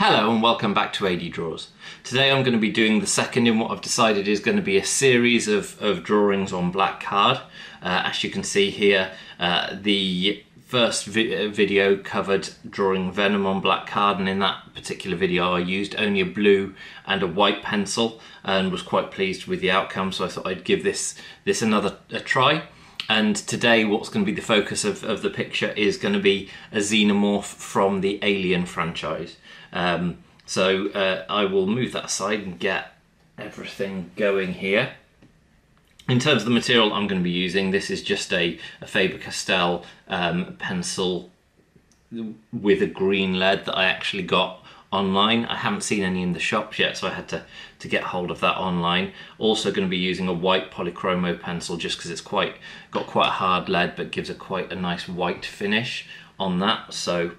Hello and welcome back to AD Draws. Today I'm going to be doing the second in what I've decided is going to be a series of drawings on black card. As you can see here, the first video covered drawing Venom on black card, and in that particular video I used only a blue and a white pencil and was quite pleased with the outcome, so I thought I'd give this another try. And today what's going to be the focus of the picture is going to be a Xenomorph from the Alien franchise. So I will move that aside and get everything going here. In terms of the material I'm going to be using, this is just a Faber-Castell pencil with a green lead that I actually got online. I haven't seen any in the shops yet, so I had to get hold of that online. Also going to be using a white polychromo pencil just because it's got quite a hard lead but gives quite a nice white finish on that. So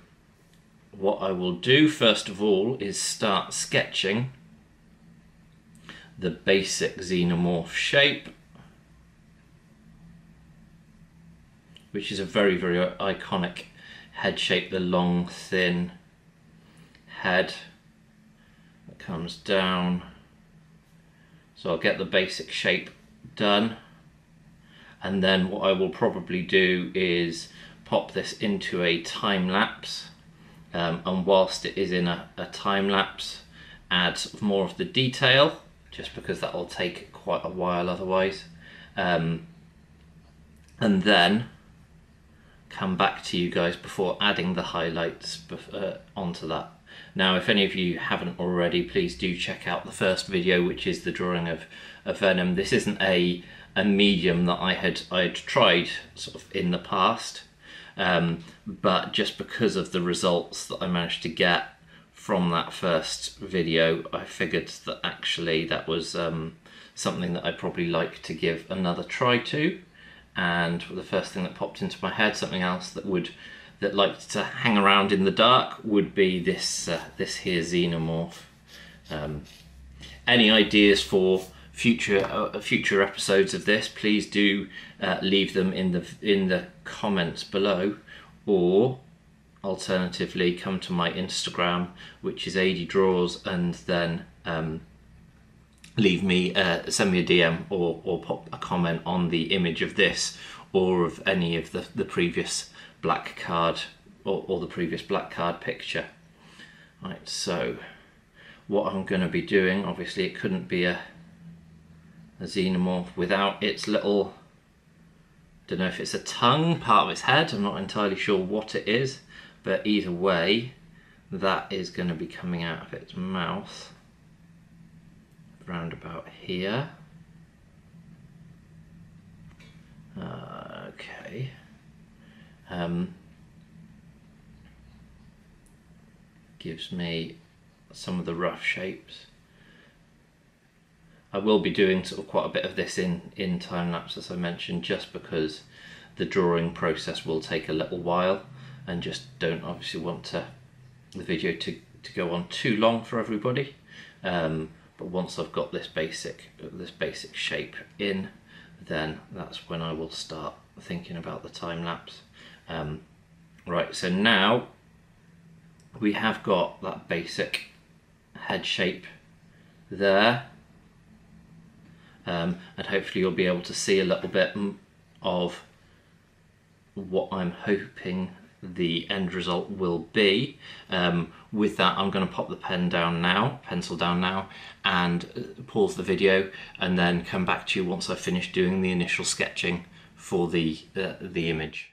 what I will do first of all is start sketching the basic Xenomorph shape, which is a very, very iconic head shape, the long, thin head that comes down. So I'll get the basic shape done, and then what I will probably do is pop this into a time lapse, and whilst it is in a time lapse, add more of the detail, just because that will take quite a while otherwise, and then come back to you guys before adding the highlights onto that. Now, if any of you haven't already, please do check out the first video, which is the drawing of Venom. This isn't a medium that I had tried sort of in the past, but just because of the results that I managed to get from that first video, I figured that actually that was something that I'd probably like to give another try to. And the first thing that popped into my head, something else that liked to hang around in the dark, would be this here Xenomorph. Any ideas for future episodes of this, please do leave them in the comments below, or alternatively come to my Instagram, which is AD Draws, and then send me a DM or pop a comment on the image of this or of any of the previous black card or the previous black card picture. Right, so what I'm going to be doing, obviously it couldn't be a Xenomorph without its little, don't know if it's a tongue, part of its head, I'm not entirely sure what it is, but either way that is going to be coming out of its mouth round about here. Okay. Gives me some of the rough shapes. I will be doing sort of quite a bit of this in time lapse, as I mentioned, just because the drawing process will take a little while, and just don't obviously want the video to go on too long for everybody. But once I've got this basic shape in, then that's when I will start thinking about the time lapse. Right, so now we have got that basic head shape there, and hopefully you'll be able to see a little bit of what I'm hoping the end result will be. With that, I'm going to pop the pencil down now, and pause the video, and then come back to you once I've finished doing the initial sketching for the image.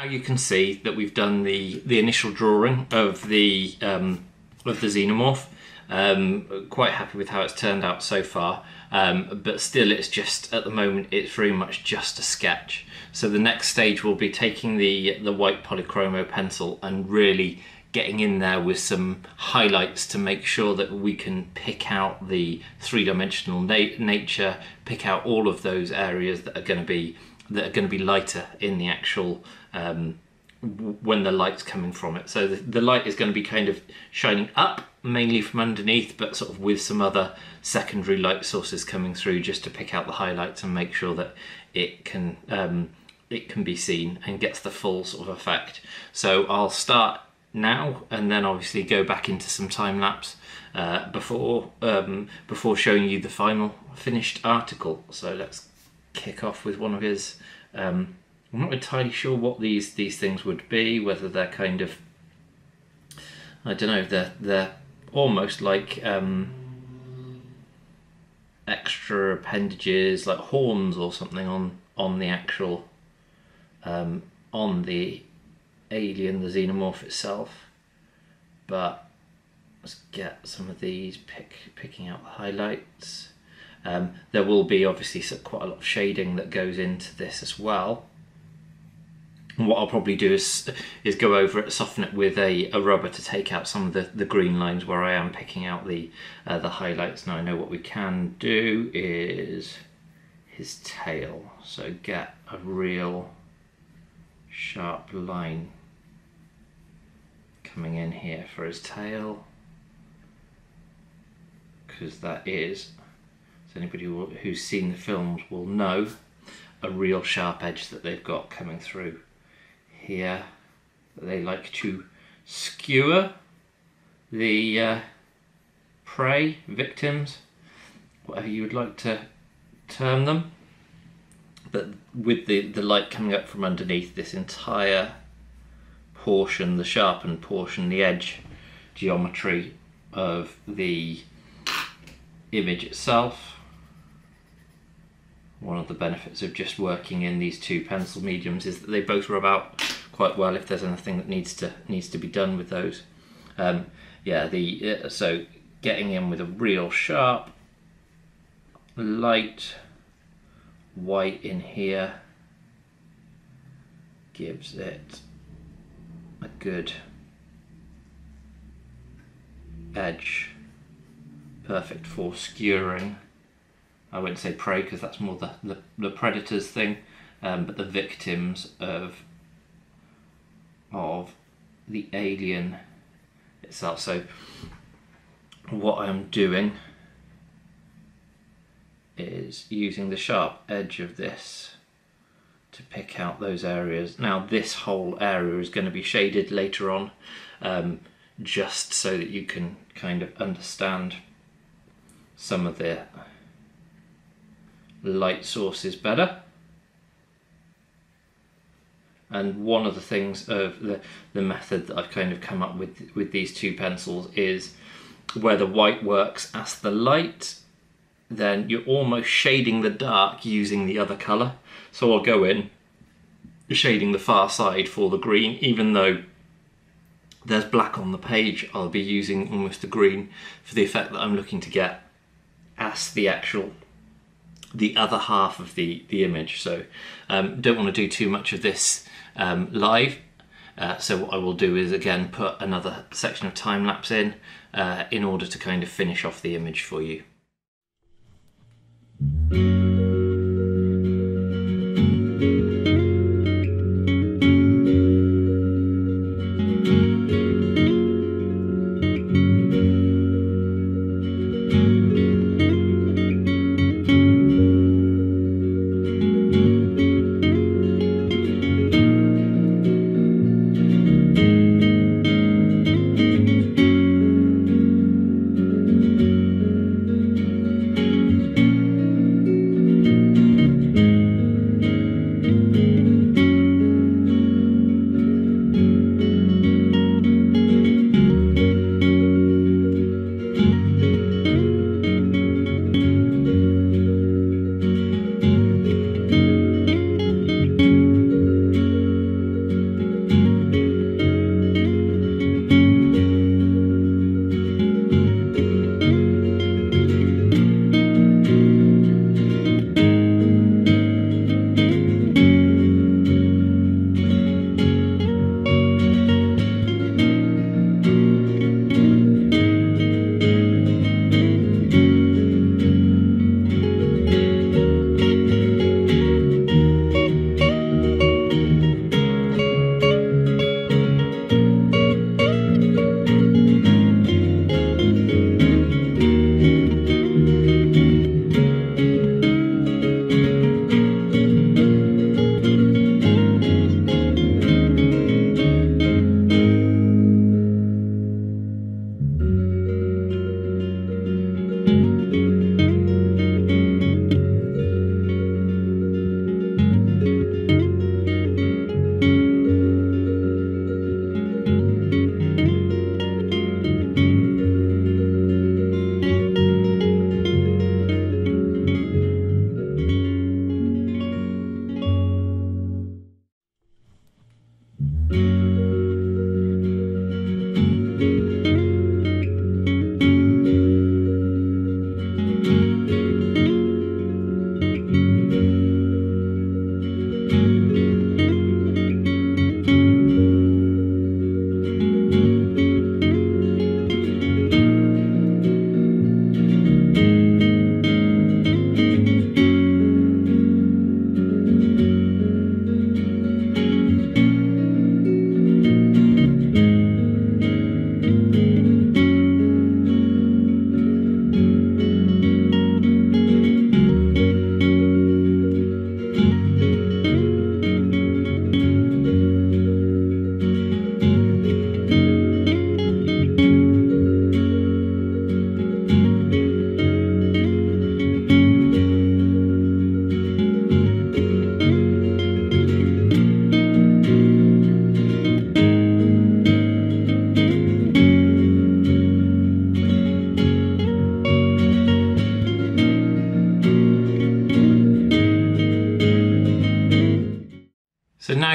you can see that we've done the initial drawing of the Xenomorph. Quite happy with how it's turned out so far, but still it's just, at the moment, it's very much just a sketch. So the next stage will be taking the white polychromo pencil and really getting in there with some highlights to make sure that we can pick out the three-dimensional nature, pick out all of those areas that are going to be lighter in the actual when the light's coming from it. So the light is going to be kind of shining up mainly from underneath, but sort of with some other secondary light sources coming through, just to pick out the highlights and make sure that it can be seen and gets the full sort of effect. So I'll start now and then obviously go back into some time lapse before showing you the final finished article. So let's kick off with one of his. I'm not entirely sure what these things would be, whether they're kind of, I don't know, they're almost like extra appendages, like horns or something on the actual on the alien, the Xenomorph itself. But let's get some of these, picking out the highlights. There will be obviously quite a lot of shading that goes into this as well. And what I'll probably do is go over it, soften it with a rubber to take out some of the green lines where I am picking out the highlights. Now I know what we can do is his tail. So get a real sharp line coming in here for his tail, because that is, so anybody who's seen the films will know, a real sharp edge that they've got coming through here, that they like to skewer the prey, victims, whatever you would like to term them. But with the light coming up from underneath, this entire portion, the sharpened portion, the edge geometry of the image itself. One of the benefits of just working in these two pencil mediums is that they both rub out quite well if there's anything that needs to be done with those. So getting in with a real sharp, light white in here gives it a good edge, perfect for skewering. I wouldn't say prey because that's more the predator's thing, but the victims of the alien itself. So what I'm doing is using the sharp edge of this to pick out those areas. Now this whole area is going to be shaded later on, just so that you can kind of understand some of the light sources better. And one of the things of the method that I've kind of come up with these two pencils is where the white works as the light, then you're almost shading the dark using the other colour. So I'll go in shading the far side for the green, even though there's black on the page, I'll be using almost the green for the effect that I'm looking to get as the other half of the image. So don't want to do too much of this live, so what I will do is again put another section of time lapse in order to kind of finish off the image for you.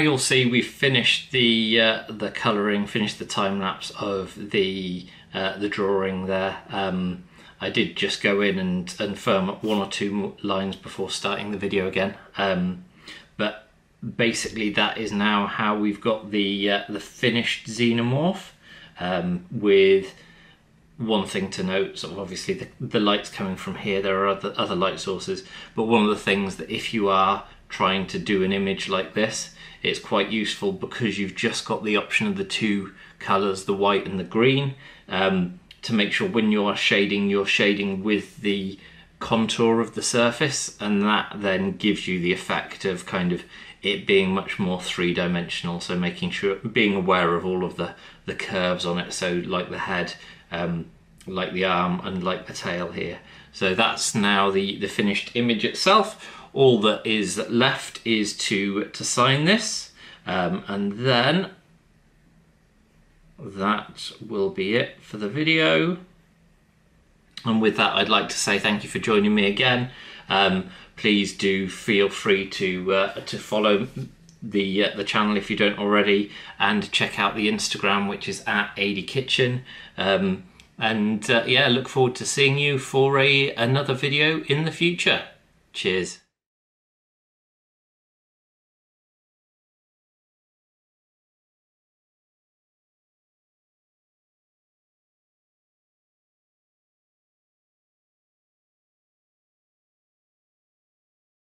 you'll see we've finished the colouring, finished the time lapse of the drawing there. I did just go in and firm up 1 or 2 lines before starting the video again. But basically that is now how we've got the finished Xenomorph, with one thing to note, sort of obviously the light's coming from here. There are other light sources, but one of the things that if you are trying to do an image like this, it's quite useful because you've just got the option of the 2 colours, the white and the green, to make sure when you're shading with the contour of the surface, and that then gives you the effect of kind of it being much more 3-dimensional. So making sure, being aware of all of the curves on it, so like the head, like the arm, and like the tail here. So that's now the finished image itself. All that is left is to sign this, and then that will be it for the video. And with that, I'd like to say thank you for joining me again. Please do feel free to follow the channel if you don't already, and check out the Instagram, which is @ADKitchen. Yeah, look forward to seeing you for another video in the future. Cheers.